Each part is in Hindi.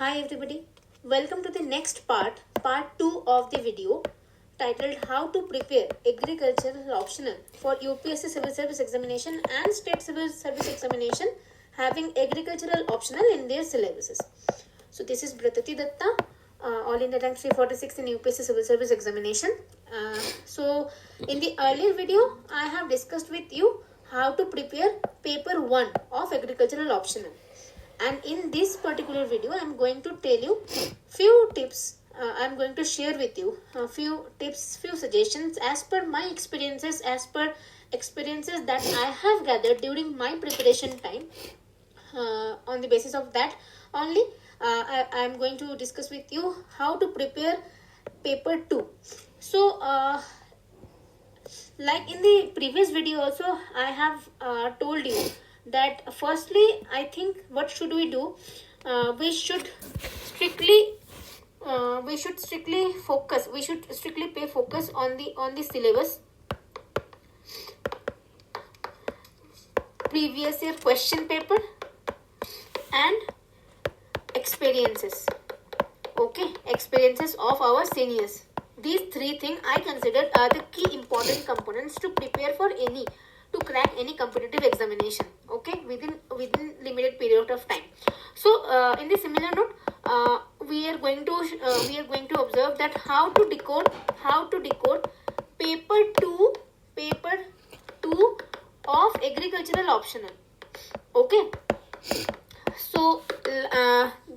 Hi everybody, welcome to the next part 2 of the video titled How to Prepare Agricultural Optional for UPSC Civil Service Examination and State Civil Service Examination having agricultural optional in their syllabuses. So this is Bratati Datta, All India Rank 346 in UPSC Civil Service Examination. So in the earlier video, I have discussed with you how to prepare paper 1 of agricultural optional. And in this particular video, I am going to tell you few tips. I am going to share with you a few tips, few suggestions as per my experiences, that I have gathered during my preparation time. On the basis of that only, I am going to discuss with you how to prepare paper 2. So, like in the previous video also, I have told you that firstly, I think what should we do? We should strictly focus. We should strictly pay focus on the syllabus, previous year question paper, and experiences. Okay, experiences of our seniors. These three things I consider are the key important components to prepare for to crack any competitive examination. Okay, within limited period of time. So in the similar note, we are going to observe that how to decode paper 2 of agricultural optional. Okay, so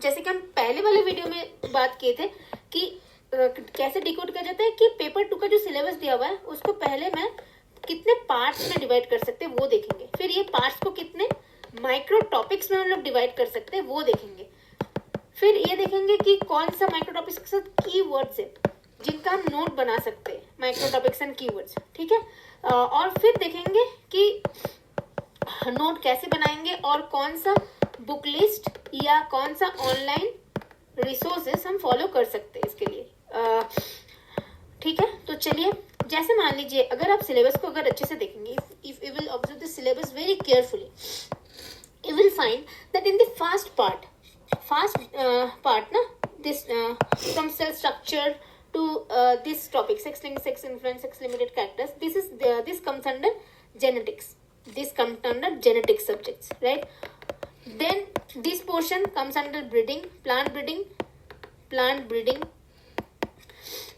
जैसे कि हम पहले वाले वीडियो में बात किए थे कि कैसे डिकोड किया जाता है कि पेपर 2 का जो सिलेबस दिया हुआ है उसको पहले मैं कितने पार्ट्स में डिवाइड कर सकते हैं वो देखेंगे, फिर ये पार्ट्स को कितने माइक्रो टॉपिक्स में हम लोग डिवाइड कर सकते हैं वो देखेंगे, फिर ये देखेंगे कि कौन सा माइक्रो टॉपिक्स के साथ कीवर्ड्स है जिनका हम नोट बना सकते हैं, माइक्रो टॉपिक्स एंड कीवर्ड्स. ठीक है, और फिर देखेंगे कि नोट कैसे बनाएंगे और कौन सा बुक लिस्ट या कौन सा ऑनलाइन रिसोर्सेस हम फॉलो कर सकते हैं इसके लिए. ठीक है, तो चलिए, जैसे मान लीजिए अगर आप सिलेबस को अगर अच्छे से देखेंगे, if you will observe the syllabus very carefully, you will find that in the first part na, this from cell structure to this topic, sex link, sex influence, sex limited characters, this comes under genetics. This comes under genetic subjects, right? Then this portion comes under breeding, plant breeding.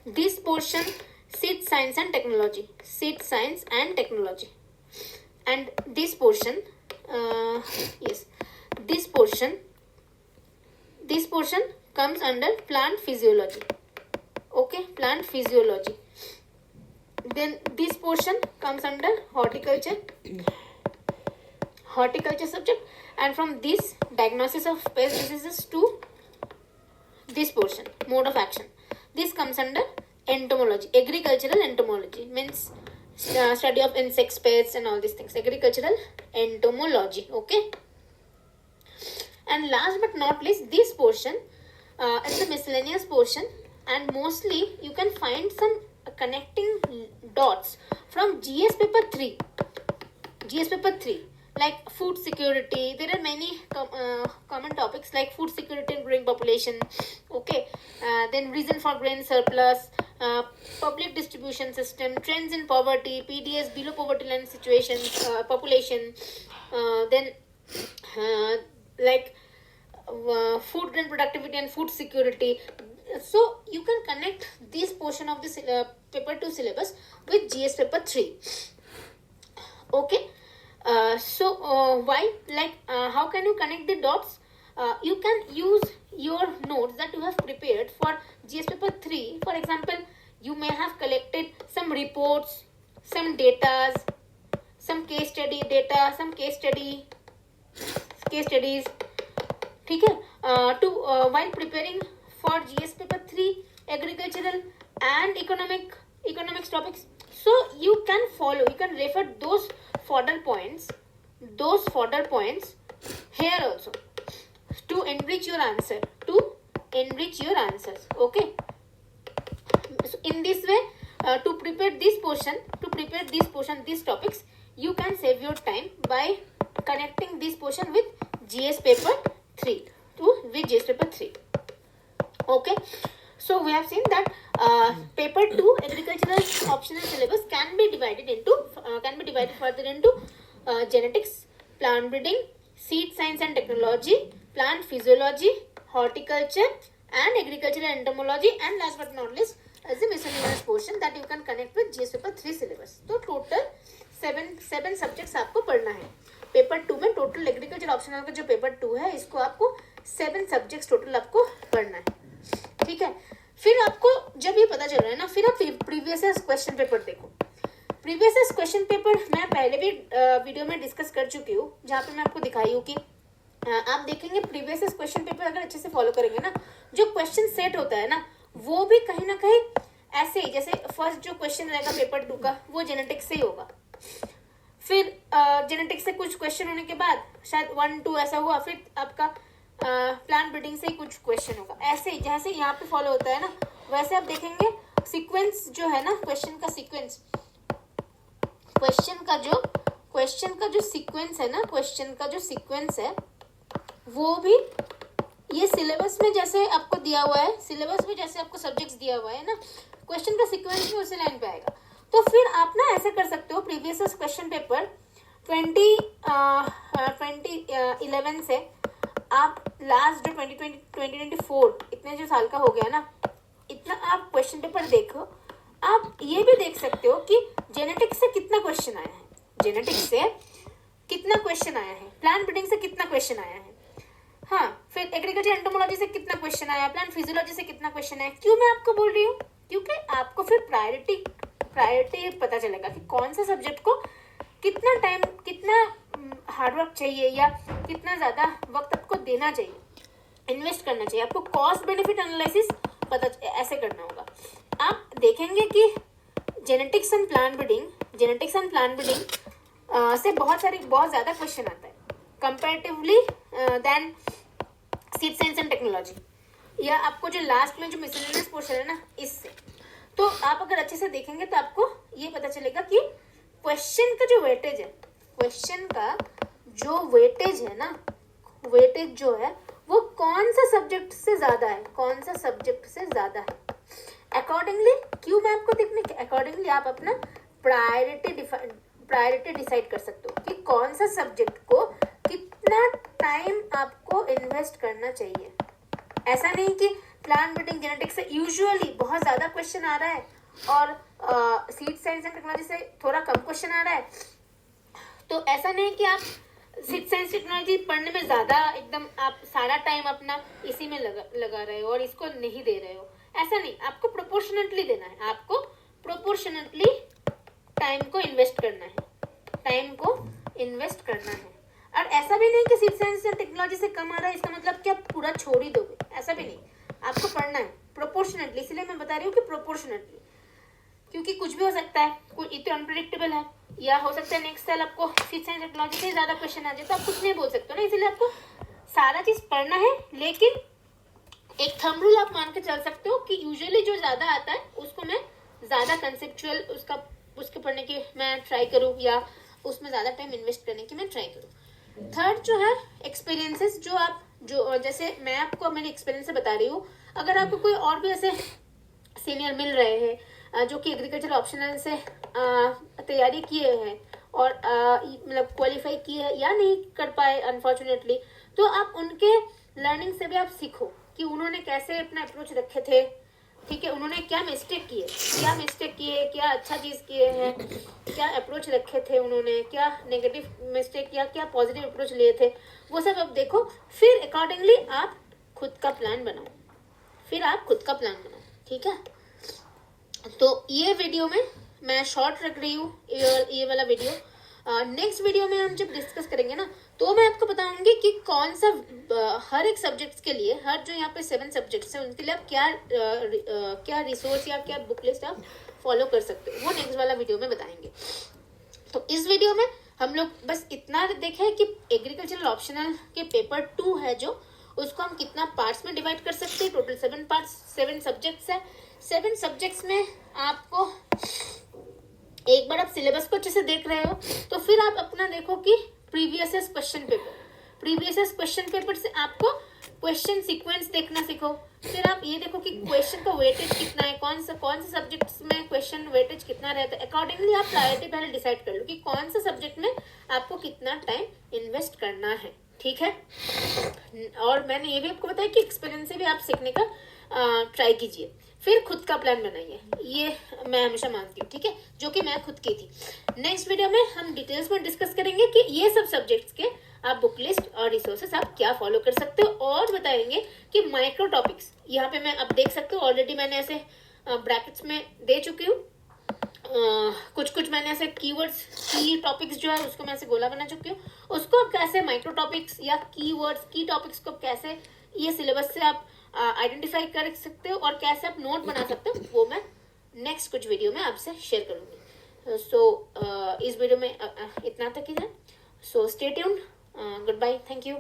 This portion seed science and technology, and this portion this portion comes under plant physiology. Okay, plant physiology. Then this portion comes under horticulture subject, and from this diagnosis of pest diseases to this portion, mode of action, this comes under entomology, agricultural entomology, means study of insects, pests and all these things, agricultural entomology. Okay, and last but not least, this portion is the miscellaneous portion, and mostly you can find some connecting dots from GS paper 3, like food security. There are many common topics like food security and growing population. Okay, then reason for grain surplus, public distribution system, trends in poverty, PDS, below poverty line situations, population, then like food grain productivity and food security. So you can connect this portion of the paper 2 syllabus with GS paper 3. Okay, how can you connect the dots? You can use your notes that you have prepared for GS paper 3. For example, you may have collected some reports, some data, some case study data, some case studies. ठीक है, while preparing for GS paper 3 agricultural and economics topics, so you can refer those fodder points here also to enrich your answers. Okay, so in this way, to prepare this portion, these topics, you can save your time by connecting this portion with GS paper 3. Genetics, plant breeding, seed science and technology, plant physiology, horticulture and agriculture and entomology, and last but not least as a miscellaneous portion that you can connect with GS paper 3 syllabus. तो टोटल 7 सब्जेक्ट्स आपको पढ़ना है। पेपर 2 में टोटल एग्रीकल्चर ऑप्शनल का जो पेपर 2 है, इसको आपको 7 सब्जेक्ट्स टोटल आपको पढ़ना है, ठीक है। फिर आपको जब ये पता चल रहा है ना, फिर आप प्रीवियस ईयर क्वेश्चन पेपर देखो। प्रीवियस ईयर क्वेश्चन पेपर मैं पहले भी वीडियो में डिस्कस कर चुकी हूँ, जहाँ पे मैं आपको दिखाई हूँ कि आप देखेंगे प्रीवियस ईयर क्वेश्चन पेपर अगर अच्छे से फॉलो करेंगे ना, जो क्वेश्चन सेट होता है ना, वो भी कहीं ना कहीं ऐसे ही, जैसे फर्स्ट जो क्वेश्चन रहेगा पेपर 2 का, वो जेनेटिक्स से ही होगा। फिर जेनेटिक्स से कुछ क्वेश्चन होने के बाद शायद 1-2 ऐसा हुआ, फिर आपका प्लांट ब्रीडिंग से ही कुछ क्वेश्चन होगा। ऐसे ही जैसे यहाँ पे फॉलो होता है ना, वैसे आप देखेंगे सीक्वेंस जो है ना, क्वेश्चन का सीक्वेंस, क्वेश्चन का जो सीक्वेंस है ना, क्वेश्चन का जो सीक्वेंस है, वो भी ये सिलेबस में जैसे आपको दिया हुआ है, सिलेबस में जैसे आपको सब्जेक्ट्स दिया हुआ है ना, क्वेश्चन का सीक्वेंस भी उसी लाइन पे आएगा। तो फिर आप ना ऐसे कर सकते हो, प्रीवियस क्वेश्चन पेपर 2011 से आप लास्ट जो 2024 इतने जो साल का हो गया ना, इतना आप क्वेश्चन पेपर देखो। आप ये भी देख सकते हो कि जेनेटिक्स से कितना क्वेश्चन आया है, जेनेटिक्स से कितना क्वेश्चन आया है, प्लांट ब्रीडिंग से कितना क्वेश्चन आया है, हाँ, फिर एग्रीकल्चर एंटोमोलॉजी से कितना क्वेश्चन आया, प्लांट फिजियोलॉजी से कितना क्वेश्चन आया। क्यों मैं आपको बोल रही हूँ? क्योंकि आपको फिर प्रायोरिटी पता चलेगा कि कौन सा सब्जेक्ट को कितना टाइम, कितना हार्डवर्क चाहिए, या कितना ज़्यादा वक्त आपको देना चाहिए, इन्वेस्ट करना चाहिए। आपको कॉस्ट बेनिफिट एनालिसिस पता ऐसे करना होगा। आप देखेंगे कि जेनेटिक्स एंड प्लांट ब्रीडिंग से बहुत ज़्यादा क्वेश्चन आता है comparatively than seed science and technology, या आपको जो लास्ट में जो मिसलेनियस पोर्शन है ना, इससे। तो आप अगर अच्छे से देखेंगे तो आपको ये पता चलेगा कि क्वेश्चन का जो वेटेज है, क्वेश्चन का जो वेटेज है ना, वेटेज जो है वो कौन सा सब्जेक्ट से ज़्यादा है, कौन सा सब्जेक्ट से ज़्यादा है। अकॉर्डिंगली, क्यों मैं आपको देखने के अकॉर्डिंगली आप अपना प्रायोरिटी डिसाइड कर सकते हो कि कौन सा सब्जेक्ट को कितना टाइम आपको इन्वेस्ट करना चाहिए। ऐसा नहीं कि प्लांट ब्रीडिंग जेनेटिक्स से यूजुअली बहुत ज़्यादा क्वेश्चन आ रहा है और सीड साइंस एंड टेक्नोलॉजी से थोड़ा कम क्वेश्चन आ रहा है, तो ऐसा नहीं कि आप सीड साइंस टेक्नोलॉजी पढ़ने में ज़्यादा एकदम आप सारा टाइम अपना इसी में लगा रहे हो और इसको नहीं दे रहे हो। ऐसा नहीं, आपको प्रोपोर्शनेटली देना है, आपको प्रोपोर्शनेटली टाइम को इन्वेस्ट करना है, टाइम को इन्वेस्ट करना है। और ऐसा भी नहीं कि सीड साइंस एंड टेक्नोलॉजी से कम आ रहा है इसका मतलब कि आप पूरा छोड़ ही दोगे, ऐसा भी नहीं। आपको पढ़ना है प्रोपोर्शनेटली, इसलिए मैं बता रही हूँ कि प्रोपोर्शनेटली, क्योंकि कुछ भी हो सकता है, कोई इतना अनप्रेडिक्टेबल है, या हो सकता है नेक्स्ट साल आपको सीड साइंस टेक्नोलॉजी से ज़्यादा क्वेश्चन आ जाए, तो आप कुछ नहीं बोल सकते ना। इसलिए आपको सारा चीज़ पढ़ना है, लेकिन एक थंब रूल आप मान के चल सकते हो कि यूजुअली जो ज़्यादा आता है उसको मैं ज़्यादा कंसेप्चुअल उसके पढ़ने की मैं ट्राई करूँ, या उसमें ज़्यादा टाइम इन्वेस्ट करने की मैं ट्राई करूँ। थर्ड जो है एक्सपीरियंसेस, जो जैसे मैं आपको मेरे एक्सपीरियंस से बता रही हूँ। अगर आपको कोई और भी ऐसे सीनियर मिल रहे हैं जो कि एग्रीकल्चर ऑप्शनल से तैयारी किए हैं और मतलब क्वालिफाई किए हैं या नहीं कर पाए अनफॉर्चुनेटली, तो आप उनके लर्निंग से भी आप सीखो कि उन्होंने कैसे अपना अप्रोच रखे थे, ठीक है, उन्होंने क्या मिस्टेक किए, क्या अच्छा चीज़ किए हैं, क्या अप्रोच रखे थे उन्होंने, क्या नेगेटिव मिस्टेक या क्या पॉजिटिव अप्रोच लिए थे, वो सब आप देखो। फिर अकॉर्डिंगली आप खुद का प्लान बनाओ, ठीक है। तो ये वीडियो में मैं शॉर्ट रख रही हूँ, ये वाला वीडियो। नेक्स्ट वीडियो में हम जब डिस्कस करेंगे ना, तो मैं आपको बताऊंगी कि कौन सा हर एक सब्जेक्ट्स के लिए, हर जो यहाँ पे 7 सब्जेक्ट्स हैं उनके लिए आप क्या रिसोर्स या क्या बुक लिस्ट आप फॉलो कर सकते हो, वो नेक्स्ट वाला वीडियो में बताएंगे। तो इस वीडियो में हम लोग बस इतना देखे कि एग्रीकल्चरल ऑप्शनल के पेपर 2 है जो, उसको हम कितना पार्ट्स में डिवाइड कर सकते हैं। टोटल 7 पार्ट्स, 7 सब्जेक्ट्स है। 7 सब्जेक्ट्स में आपको एक बार आप सिलेबस को अच्छे से देख रहे हो तो फिर आप अपना देखो कि प्रीवियस क्वेश्चन पेपर से आपको क्वेश्चन सीक्वेंस देखना सीखो। फिर आप ये देखो कि क्वेश्चन का वेटेज कितना है, कौन से सब्जेक्ट्स में क्वेश्चन वेटेज कितना रहता है। अकॉर्डिंगली आप प्रायोरिटी पहले डिसाइड कर लो कि कौन से सब्जेक्ट में आपको कितना टाइम इन्वेस्ट करना है, ठीक है। और मैंने ये भी आपको बताया कि एक्सपीरियंस से भी आप सीखने का ट्राई कीजिए। फिर खुद का प्लान बनाइए, ये मैं हमेशा मानती हूँ, ठीक है, जो कि मैं खुद की थी। नेक्स्ट वीडियो में हम डिटेल्स में डिस्कस करेंगे कि ये सब सब्जेक्ट्स के आप बुक लिस्ट और रिसोर्सेस आप क्या फॉलो कर सकते हो, और बताएंगे कि माइक्रो टॉपिक्स यहाँ पे मैं अब देख सकते हो ऑलरेडी मैंने ऐसे ब्रैकेट्स में दे चुकी हूँ। कुछ मैंने ऐसे कीवर्ड्स, की टॉपिक्स जो है उसको मैं ऐसे गोला बना चुकी हूँ। उसको आप कैसे माइक्रो टॉपिक्स या कीवर्ड्स, की टॉपिक्स को कैसे ये सिलेबस से आप आइडेंटिफाई कर सकते हो और कैसे आप नोट बना सकते हो, वो मैं नेक्स्ट कुछ वीडियो में आपसे शेयर करूंगी। सो इस वीडियो में इतना तक ही है। So stay tuned, goodbye, thank you.